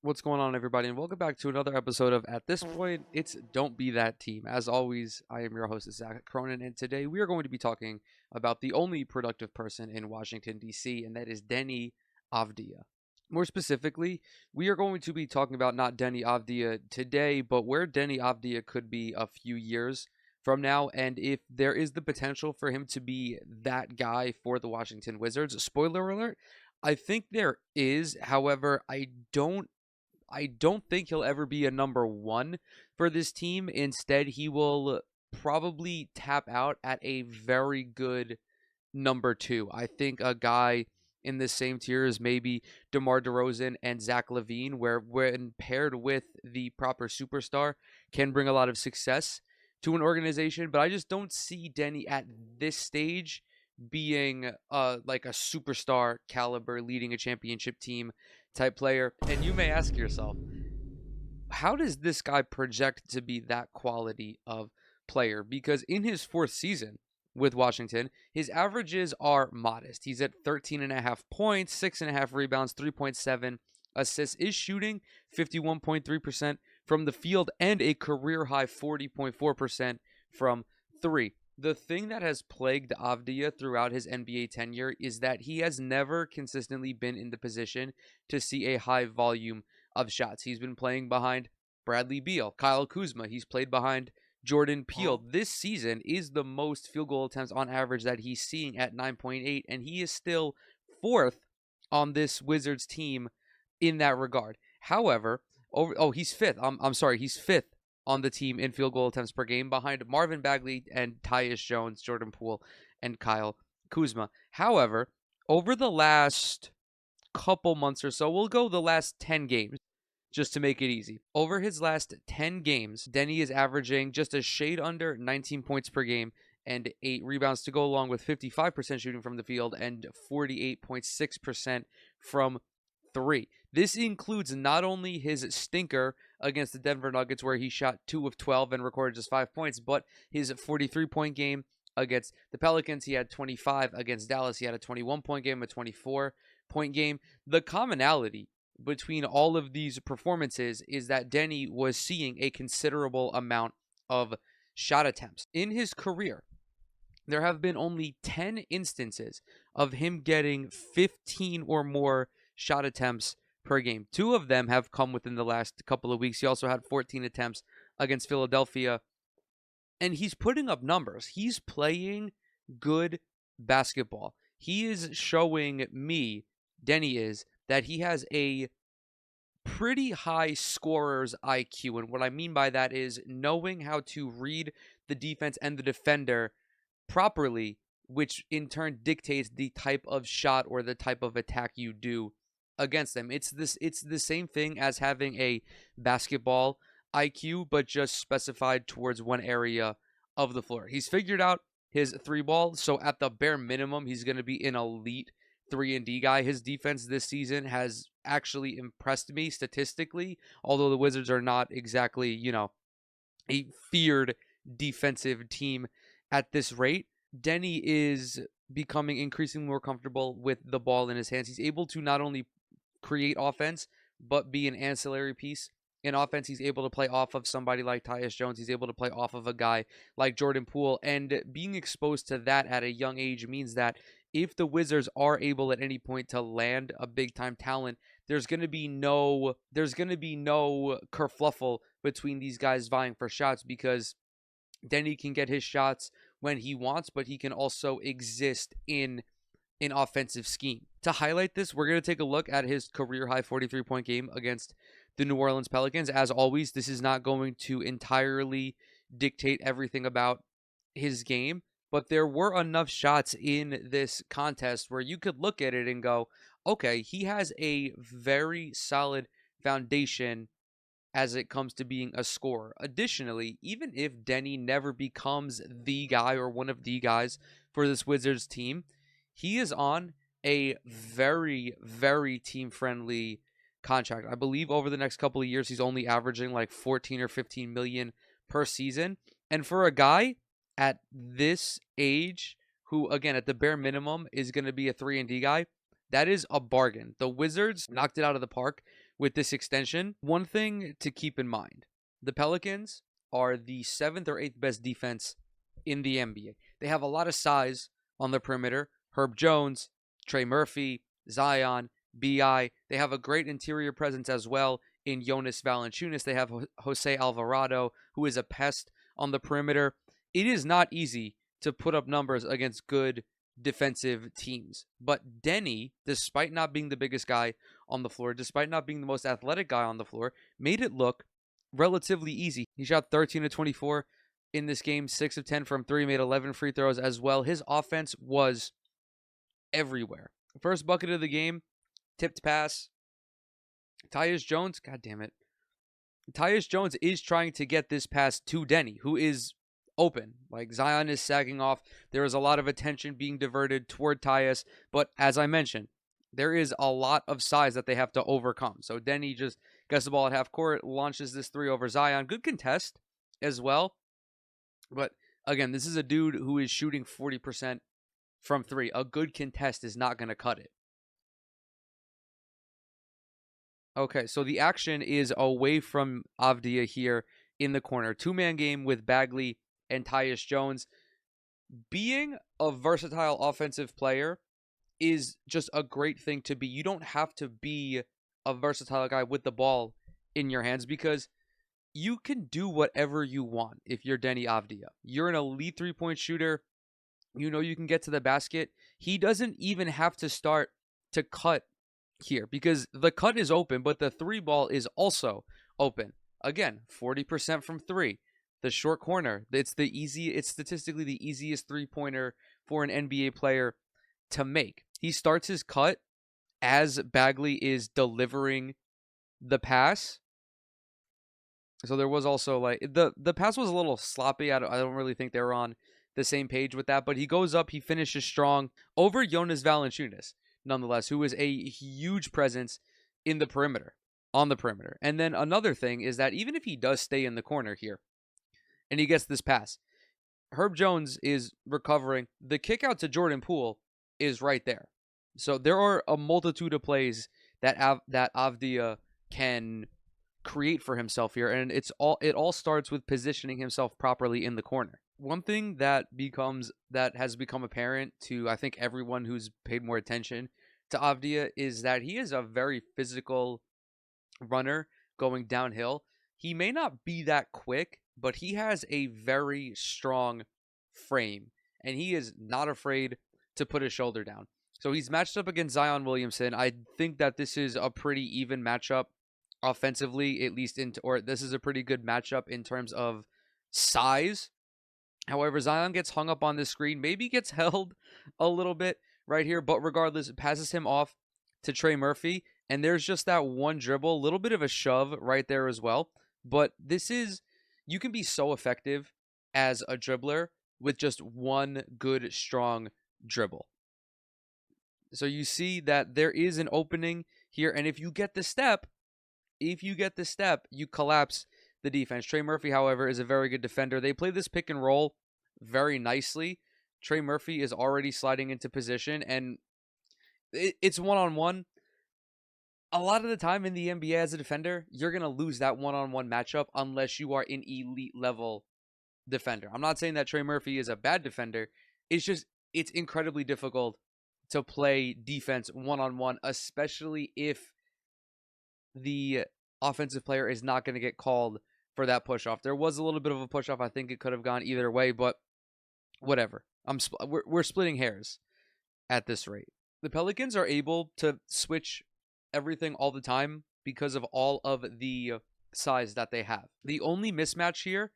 What's going on, everybody, and welcome back to another episode of At This Point, It's Don't Be That Team. As always, I am your host, Zach Cronin, and today we are going to be talking about the only productive person in Washington, D.C., and that is Deni Avdija. More specifically, we are going to be talking about not Deni Avdija today, but where Deni Avdija could be a few years from now, and if there is the potential for him to be that guy for the Washington Wizards. Spoiler alert, I think there is. However, I don't think he'll ever be a number one for this team. Instead, he will probably tap out at a very good number two. I think a guy in the same tier as maybe DeMar DeRozan and Zach LaVine, where when paired with the proper superstar, can bring a lot of success to an organization. But I just don't see Denny at this stage being like a superstar caliber leading a championship team type player. And you may ask yourself, how does this guy project to be that quality of player? Because in his fourth season with Washington, his averages are modest. He's at 13 and a half points, 6.5 rebounds, 3.7 assists, is shooting 51.3% from the field and a career high 40.4% from three. The thing that has plagued Avdia throughout his NBA tenure is that he has never consistently been in the position to see a high volume of shots. He's been playing behind Bradley Beal, Kyle Kuzma. He's played behind Jordan Peele. This season is the most field goal attempts on average that he's seeing at 9.8, and he is still fourth on this Wizards team in that regard. However, he's fifth. I'm sorry, he's fifth on the team in field goal attempts per game behind Marvin Bagley and Tyus Jones, Jordan Poole, and Kyle Kuzma. However, over the last couple months or so, we'll go the last 10 games just to make it easy. Over his last 10 games, Denny is averaging just a shade under 19 points per game and 8 rebounds to go along with 55% shooting from the field and 48.6% from three. This includes not only his stinker against the Denver Nuggets, where he shot 2 of 12 and recorded just 5 points, but his 43-point game against the Pelicans. He had 25 against Dallas. He had a 21-point game, a 24-point game. The commonality between all of these performances is that Denny was seeing a considerable amount of shot attempts. In his career, there have been only 10 instances of him getting 15 or more shot attempts per game. 2 of them have come within the last couple of weeks. He also had 14 attempts against Philadelphia. And he's putting up numbers. He's playing good basketball. He is showing me, Denny is, that he has a pretty high scorer's IQ. And what I mean by that is knowing how to read the defense and the defender properly, which in turn dictates the type of shot or the type of attack you do against them. It's the same thing as having a basketball IQ, but just specified towards one area of the floor. He's figured out his three ball, so at the bare minimum, he's going to be an elite 3-and-D guy. His defense this season has actually impressed me statistically, although the Wizards are not exactly, a feared defensive team at this rate. Denny is becoming increasingly more comfortable with the ball in his hands. He's able to not only create offense, but be an ancillary piece. In offense, he's able to play off of somebody like Tyus Jones. He's able to play off of a guy like Jordan Poole. And being exposed to that at a young age means that if the Wizards are able at any point to land a big-time talent, there's going to be no kerfluffle between these guys vying for shots, because Denny can get his shots when he wants, but he can also exist in an offensive scheme. To highlight this, we're going to take a look at his career-high 43-point game against the New Orleans Pelicans. As always, this is not going to entirely dictate everything about his game, but there were enough shots in this contest where you could look at it and go, okay, he has a very solid foundation as it comes to being a scorer. Additionally, even if Denny never becomes the guy or one of the guys for this Wizards team, he is on a very, very team-friendly contract. I believe over the next couple of years, he's only averaging like 14 or 15 million per season. And for a guy at this age, who, again, at the bare minimum is going to be a 3-and-D guy, that is a bargain. The Wizards knocked it out of the park with this extension. One thing to keep in mind, the Pelicans are the 7th or 8th best defense in the NBA. They have a lot of size on the perimeter. Herb Jones, Trey Murphy, Zion, BI. They have a great interior presence as well in Jonas Valanciunas. They have Jose Alvarado, who is a pest on the perimeter. It is not easy to put up numbers against good defensive teams. But Deni, despite not being the biggest guy on the floor, despite not being the most athletic guy on the floor, made it look relatively easy. He shot 13 of 24 in this game, 6 of 10 from 3, made 11 free throws as well. His offense was everywhere. First bucket of the game, tipped pass. Tyus Jones, god damn it. Tyus Jones is trying to get this pass to Deni, who is open. Like, Zion is sagging off. There is a lot of attention being diverted toward Tyus, but as I mentioned, there is a lot of size that they have to overcome. So Deni just gets the ball at half court, launches this 3 over Zion. Good contest as well. But again, this is a dude who is shooting 40% from 3. A good contest is not going to cut it. Okay, so the action is away from Avdija here in the corner. 2-man game with Bagley and Tyus Jones. Being a versatile offensive player is just a great thing to be. You don't have to be a versatile guy with the ball in your hands because you can do whatever you want if you're Deni Avdija. You're an elite three-point shooter. You know you can get to the basket. He doesn't even have to start to cut here because the cut is open, but the 3 ball is also open. Again, 40% from 3. The short corner, it's statistically the easiest 3-pointer for an NBA player to make. He starts his cut as Bagley is delivering the pass. So there was also like the pass was a little sloppy. I don't really think they were on the same page with that, but he goes up, he finishes strong over Jonas Valanciunas, nonetheless, who is a huge presence in the perimeter, on the perimeter. And then another thing is that even if he does stay in the corner here and he gets this pass, Herb Jones is recovering. The kick out to Jordan Poole is right there. So there are a multitude of plays that Avdija can create for himself here, and it all starts with positioning himself properly in the corner. One thing that has become apparent to I think everyone who's paid more attention to Avdija is that he is a very physical runner going downhill. He may not be that quick, but he has a very strong frame, and he is not afraid to put his shoulder down. So he's matched up against Zion Williamson. I think that this is a pretty even matchup offensively, at least or this is a pretty good matchup in terms of size. However, Zion gets hung up on this screen, maybe gets held a little bit right here, but regardless, it passes him off to Trey Murphy, and there's just that one dribble, a little bit of a shove right there as well. But you can be so effective as a dribbler with just one good, strong dribble. So you see that there is an opening here, and if you get the step, you collapse the defense. Trey Murphy, however, is a very good defender. They play this pick and roll very nicely. Trey Murphy is already sliding into position, and it's one-on-one. A lot of the time in the NBA as a defender, you're going to lose that one-on-one matchup unless you are an elite level defender. I'm not saying that Trey Murphy is a bad defender. It's incredibly difficult to play defense one-on-one, especially if the offensive player is not going to get called for that push-off. There was a little bit of a push-off. I think it could have gone either way, but whatever. We're splitting hairs at this rate. The Pelicans are able to switch everything all the time because of all of the size that they have. The only mismatch here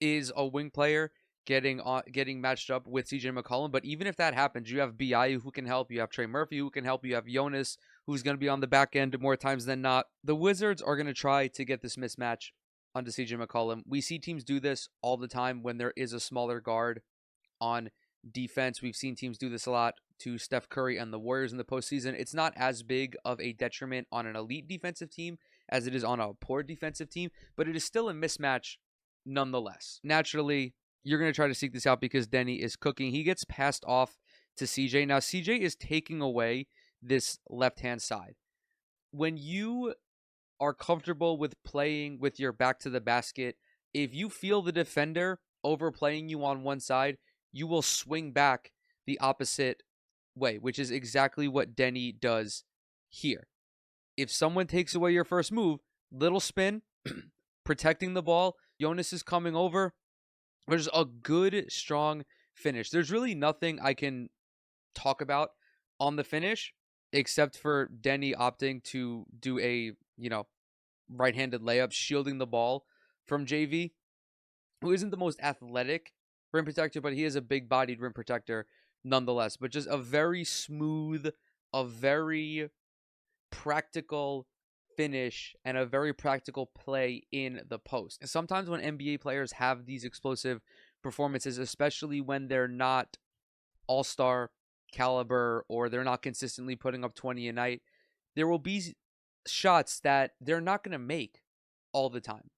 is a wing player getting matched up with CJ McCollum, but even if that happens, you have BI who can help, you have Trey Murphy who can help, you have Jonas who's going to be on the back end more times than not. The Wizards are going to try to get this mismatch onto CJ McCollum. We see teams do this all the time when there is a smaller guard on defense. We've seen teams do this a lot to Steph Curry and the Warriors in the postseason. It's not as big of a detriment on an elite defensive team as it is on a poor defensive team, but it is still a mismatch nonetheless. Naturally, you're going to try to seek this out because Deni is cooking. He gets passed off to CJ. Now, CJ is taking away this left-hand side. When you are comfortable with playing with your back to the basket, if you feel the defender overplaying you on one side, you will swing back the opposite way, which is exactly what Deni does here. If someone takes away your first move, little spin, protecting the ball, Jonas is coming over. There's a good, strong finish. There's really nothing I can talk about on the finish except for Deni opting to do a, right-handed layup, shielding the ball from JV, who isn't the most athletic rim protector, but he is a big-bodied rim protector nonetheless. But just a very smooth, a very practical finish, and a very practical play in the post. And sometimes when NBA players have these explosive performances, especially when they're not all-star caliber or they're not consistently putting up 20 a night, there will be shots that they're not going to make all the time.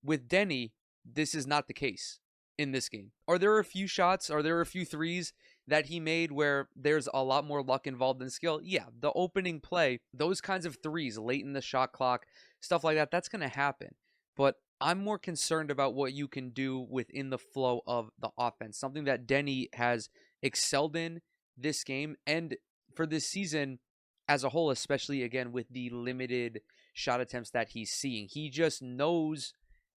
With Deni, this is not the case in this game. Are there a few shots? Are there a few threes that he made where there's a lot more luck involved than skill? Yeah, the opening play, those kinds of threes late in the shot clock, stuff like that, that's going to happen. But I'm more concerned about what you can do within the flow of the offense, something that Deni has excelled in this game and for this season as a whole, especially again with the limited shot attempts that he's seeing. He just knows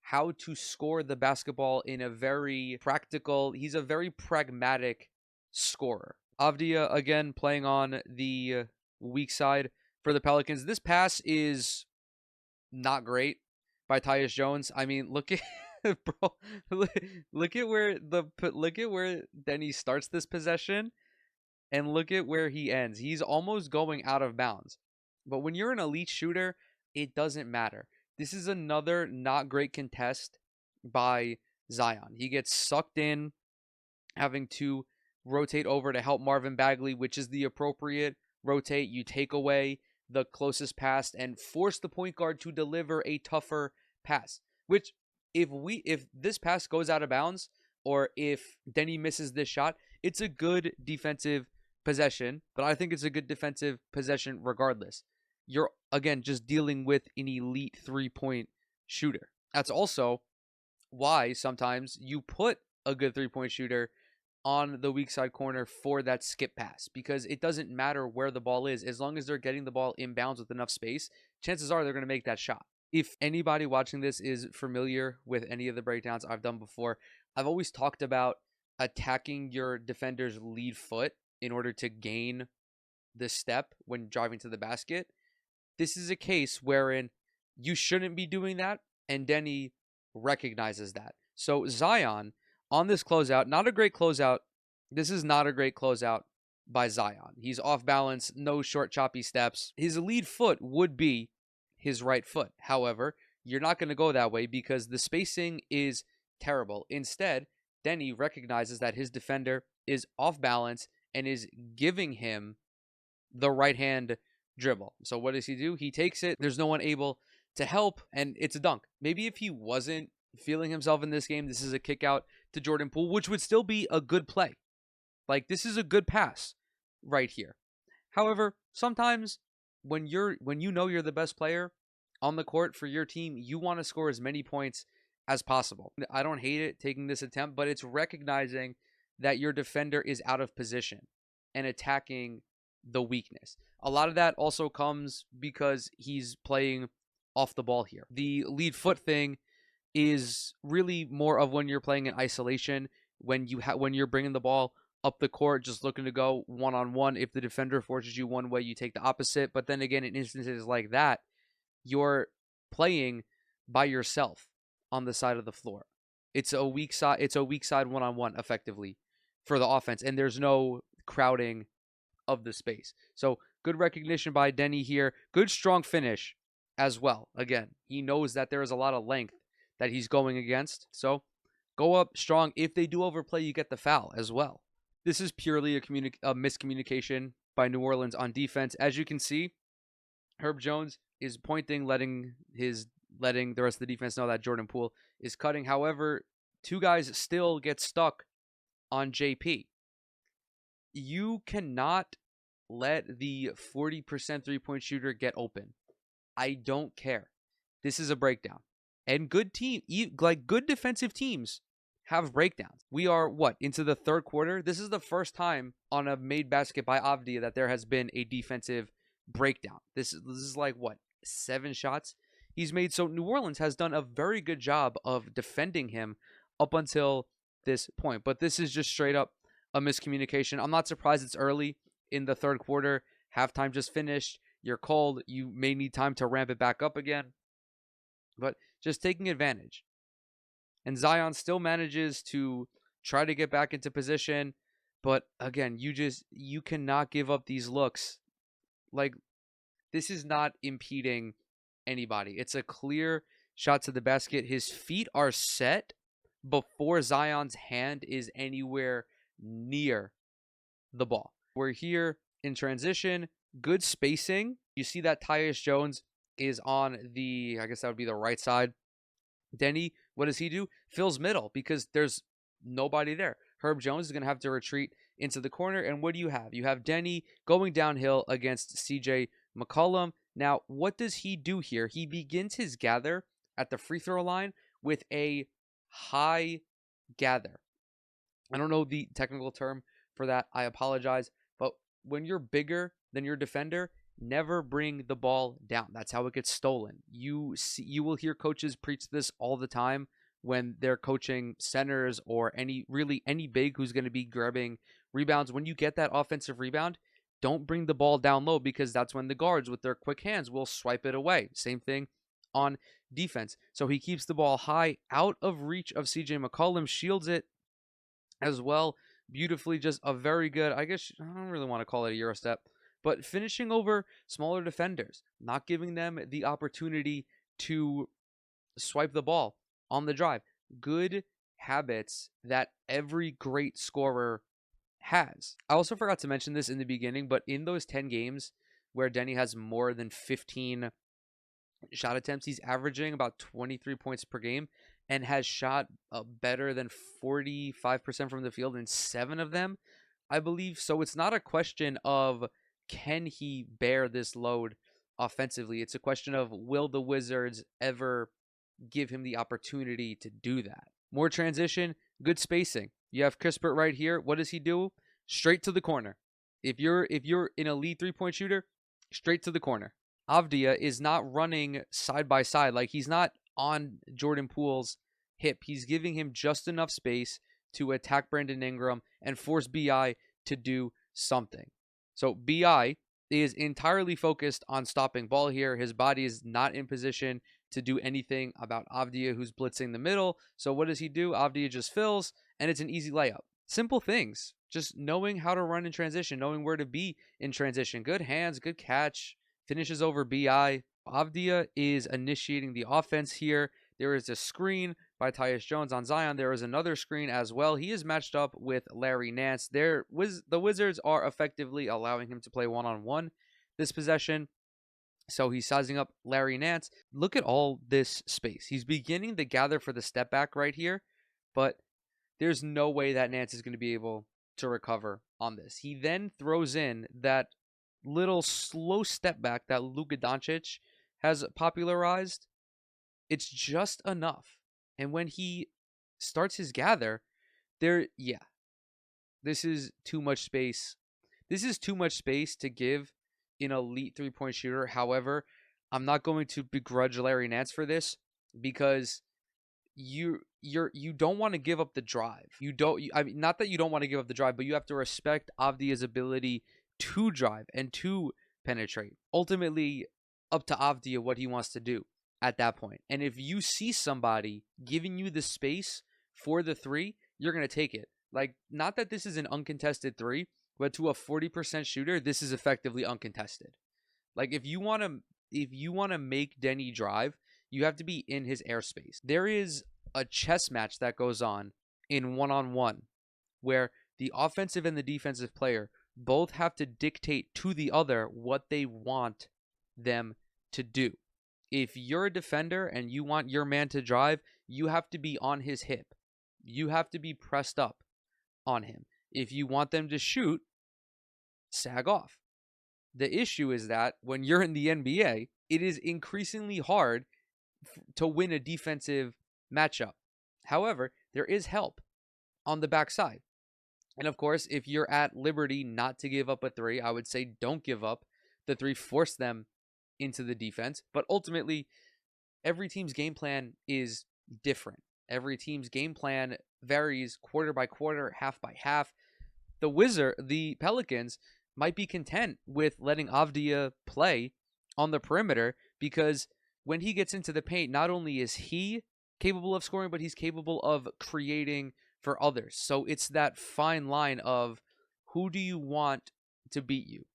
how to score the basketball in a very practical, he's a very pragmatic scorer. Avdija again playing on the weak side for the Pelicans. This pass is not great by Tyus Jones. I mean, look at bro, look at where Deni starts this possession and look at where he ends. He's almost going out of bounds. But when you're an elite shooter, it doesn't matter. This is another not great contest by Zion. He gets sucked in, having to rotate over to help Marvin Bagley, which is the appropriate rotate. You take away the closest pass and force the point guard to deliver a tougher pass. Which, if this pass goes out of bounds, or if Deni misses this shot, it's a good defensive possession, but I think it's a good defensive possession regardless. You're, again, just dealing with an elite 3-point shooter. That's also why sometimes you put a good 3-point shooter on the weak side corner for that skip pass, because it doesn't matter where the ball is. As long as they're getting the ball inbounds with enough space, chances are they're going to make that shot. If anybody watching this is familiar with any of the breakdowns I've done before, I've always talked about attacking your defender's lead foot in order to gain the step when driving to the basket. This is a case wherein you shouldn't be doing that, and Deni recognizes that. So Zion on this closeout, not a great closeout. This is not a great closeout by Zion. He's off balance, no short choppy steps. His lead foot would be his right foot. However, you're not going to go that way because the spacing is terrible. Instead, Deni recognizes that his defender is off balance and is giving him the right hand dribble. So what does he do? He takes it. There's no one able to help, and it's a dunk. Maybe if he wasn't feeling himself in this game, this is a kick out to Jordan Poole, which would still be a good play. Like, this is a good pass right here. However, sometimes when you know you're the best player on the court for your team, you want to score as many points as possible. I don't hate it taking this attempt, but it's recognizing that your defender is out of position and attacking the weakness. A lot of that also comes because he's playing off the ball here. The lead foot thing is really more of when you're playing in isolation, when you're bringing the ball up the court, just looking to go one-on-one. If the defender forces you one way, you take the opposite. But then again, in instances like that, you're playing by yourself on the side of the floor. It's a weak side one-on-one effectively for the offense, and there's no crowding of the space. So good recognition by Deni here. Good strong finish as well. Again, he knows that there is a lot of length that he's going against. So go up strong. If they do overplay, you get the foul as well. This is purely a miscommunication by New Orleans on defense. As you can see, Herb Jones is pointing, letting the rest of the defense know that Jordan Poole is cutting. However, two guys still get stuck on JP. You cannot let the 40% 3-point shooter get open. I don't care. This is a breakdown. And good defensive teams have breakdowns. We are into the third quarter. This is the first time on a made basket by Avdija that there has been a defensive breakdown. This is like 7 shots he's made. So New Orleans has done a very good job of defending him up until this point. But this is just straight up a miscommunication. I'm not surprised it's early in the third quarter. Halftime just finished. You're cold. You may need time to ramp it back up again. But just taking advantage. And Zion still manages to try to get back into position. But again, you cannot give up these looks. Like, this is not impeding anybody. It's a clear shot to the basket. His feet are set before Zion's hand is anywhere near the ball. We're here in transition. Good spacing. You see that Tyus Jones is on the, I guess that would be the right side. Deni, what does he do? Fills middle because there's nobody there. Herb Jones is going to have to retreat into the corner. And what do you have? You have Deni going downhill against CJ McCollum. Now, what does he do here? He begins his gather at the free throw line with a high gather. I don't know the technical term for that. I apologize. But when you're bigger than your defender, never bring the ball down. That's how it gets stolen. You will hear coaches preach this all the time when they're coaching centers or any big who's going to be grabbing rebounds. When you get that offensive rebound, don't bring the ball down low because that's when the guards with their quick hands will swipe it away. Same thing on defense. So he keeps the ball high, out of reach of CJ McCollum, shields it as well beautifully. Just a very good, I guess I don't really want to call it a Euro step, but finishing over smaller defenders, not giving them the opportunity to swipe the ball on the drive. Good habits that every great scorer has. I also forgot to mention this in the beginning, but in those 10 games where Deni has more than 15 shot attempts, he's averaging about 23 points per game and has shot better than 45% from the field in 7 of them, I believe. So it's not a question of can he bear this load offensively. It's a question of will the Wizards ever give him the opportunity to do that. More transition, good spacing. You have Kispert right here. What does he do? Straight to the corner. If you're an elite 3-point shooter, straight to the corner. Avdija is not running side by side. Like, he's not on Jordan Poole's hip. He's giving him just enough space to attack Brandon Ingram and force BI to do something. So BI is entirely focused on stopping ball here. His body is not in position to do anything about Avdija, who's blitzing the middle. So what does he do? Avdija just fills, and it's an easy layup. Simple things. Just knowing how to run in transition, knowing where to be in transition. Good hands, good catch. Finishes over BI. Avdija is initiating the offense here. There is a screen by Tyus Jones on Zion. There is another screen as well. He is matched up with Larry Nance. The Wizards are effectively allowing him to play one-on-one this possession. So he's sizing up Larry Nance. Look at all this space. He's beginning to gather for the step back right here, but there's no way that Nance is going to be able to recover on this. He then throws in that little slow step back that Luka Doncic has popularized. It's just enough. And when he starts his gather, this is too much space. This is too much space to give an elite 3-point shooter. However, I'm not going to begrudge Larry Nance for this because you don't want to give up the drive. Not that you don't want to give up the drive, but you have to respect Avdija's ability to drive and to penetrate. Ultimately, up to Avdija what he wants to do at that point. And if you see somebody giving you the space for the 3, you're going to take it. Like, not that this is an uncontested 3, but to a 40% shooter, this is effectively uncontested. Like, if you want to make Deni drive, you have to be in his airspace. There is a chess match that goes on in one-on-one where the offensive and the defensive player both have to dictate to the other what they want them to do. If you're a defender and you want your man to drive, you have to be on his hip. You have to be pressed up on him. If you want them to shoot, sag off. The issue is that when you're in the NBA, it is increasingly hard to win a defensive matchup. However, there is help on the backside. And of course, if you're at liberty not to give up a three, I would say don't give up the three, force them into the defense. But ultimately, every team's game plan is different. Every team's game plan varies quarter by quarter, half by half. The Pelicans might be content with letting Avdija play on the perimeter because when he gets into the paint, not only is he capable of scoring, but he's capable of creating for others. So it's that fine line of who do you want to beat you?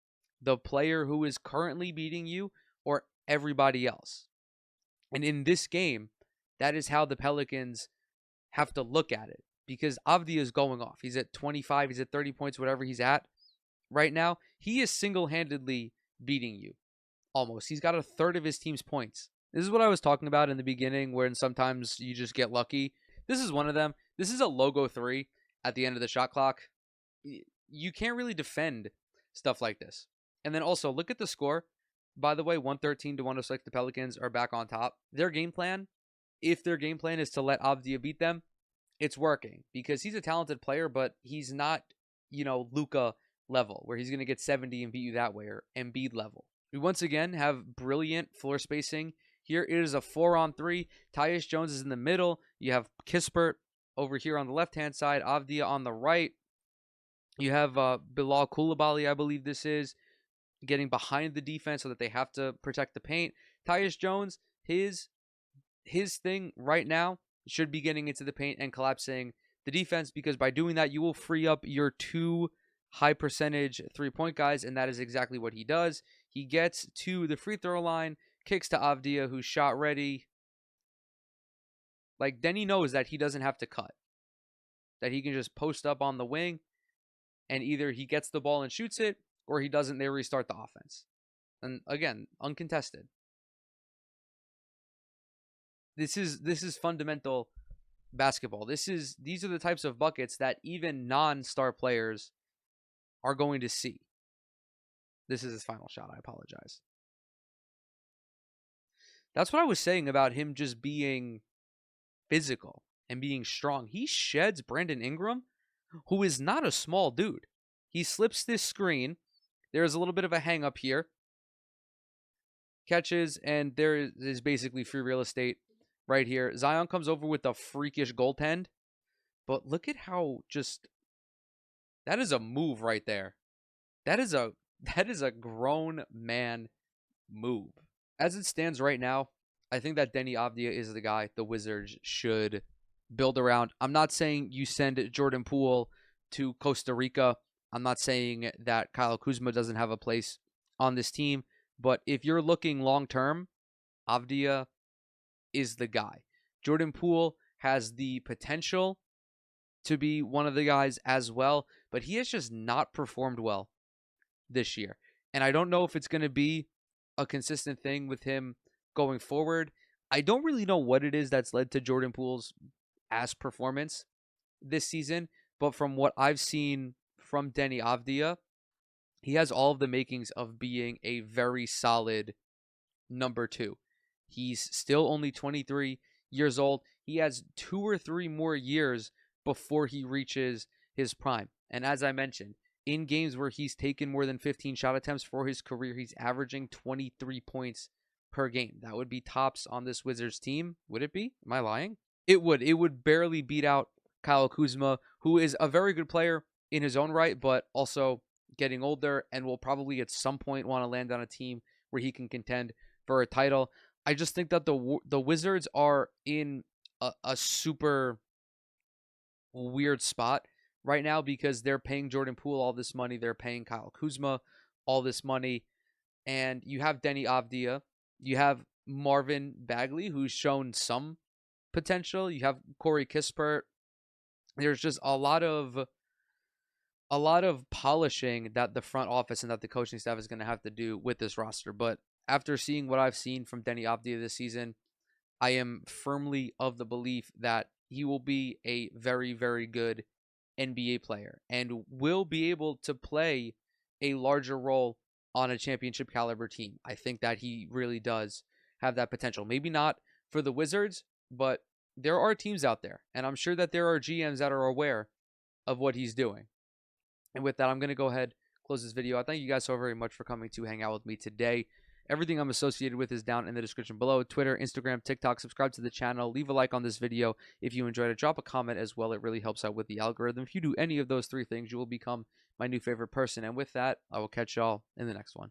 The player who is currently beating you or everybody else? And in this game, that is how the Pelicans have to look at it because Avdija is going off. He's at 25, he's at 30 points, whatever he's at right now. He is single-handedly beating you almost. He's got a third of his team's points. This is what I was talking about in the beginning when sometimes you just get lucky. This is one of them. This is a logo three at the end of the shot clock. You can't really defend stuff like this. And then also look at the score. By the way, 113 to 106, the Pelicans are back on top. Their game plan, if their game plan is to let Avdija beat them, it's working because he's a talented player, but he's not, Luka level where he's going to get 70 and beat you that way, or Embiid level. We once again have brilliant floor spacing. Here it is a 4-on-3. Tyus Jones is in the middle. You have Kispert over here on the left-hand side, Avdija on the right. You have Bilal Coulibaly, I believe this is, getting behind the defense so that they have to protect the paint. Tyus Jones, his thing right now should be getting into the paint and collapsing the defense because by doing that, you will free up your two high percentage three-point guys, and that is exactly what he does. He gets to the free throw line, kicks to Avdija, who's shot ready. Like, Deni knows that he doesn't have to cut, that he can just post up on the wing, and either he gets the ball and shoots it, or he doesn't, they restart the offense. And again, uncontested. This is fundamental basketball. These are the types of buckets that even non-star players are going to see. This is his final shot. I apologize. That's what I was saying about him just being physical and being strong. He sheds Brandon Ingram, who is not a small dude. He slips this screen. There's a little bit of a hang up here. Catches, and there is basically free real estate right here. Zion comes over with a freakish goaltend. But look at how that is a move right there. That is a grown man move. As it stands right now, I think that Deni Avdija is the guy the Wizards should build around. I'm not saying you send Jordan Poole to Costa Rica. I'm not saying that Kyle Kuzma doesn't have a place on this team. But if you're looking long-term, Avdija is the guy. Jordan Poole has the potential to be one of the guys as well, but he has just not performed well this year. And I don't know if it's going to be a consistent thing with him going forward. I don't really know what it is that's led to Jordan Poole's ass performance this season, but from what I've seen from Deni Avdija, he has all of the makings of being a very solid number two. He's still only 23 years old. He has 2 or 3 more years before he reaches his prime. And as I mentioned, in games where he's taken more than 15 shot attempts for his career, he's averaging 23 points per game. That would be tops on this Wizards team. Would it be? Am I lying? It would. It would barely beat out Kyle Kuzma, who is a very good player in his own right, but also getting older and will probably at some point want to land on a team where he can contend for a title. I just think that the Wizards are in a super weird spot right now because they're paying Jordan Poole all this money. They're paying Kyle Kuzma all this money. And you have Deni Avdija. You have Marvin Bagley, who's shown some potential. You have Corey Kispert. There's just a lot of polishing that the front office and that the coaching staff is going to have to do with this roster. But after seeing what I've seen from Deni Avdija this season, I am firmly of the belief that he will be a very, very good NBA player and will be able to play a larger role on a championship caliber team. I think that he really does have that potential. Maybe not for the Wizards, but there are teams out there, and I'm sure that there are GMs that are aware of what he's doing. And with that, I'm going to go ahead, close this video. I thank you guys so very much for coming to hang out with me today. Everything I'm associated with is down in the description below. Twitter, Instagram, TikTok. Subscribe to the channel. Leave a like on this video if you enjoyed it. Drop a comment as well. It really helps out with the algorithm. If you do any of those three things, you will become my new favorite person. And with that, I will catch y'all in the next one.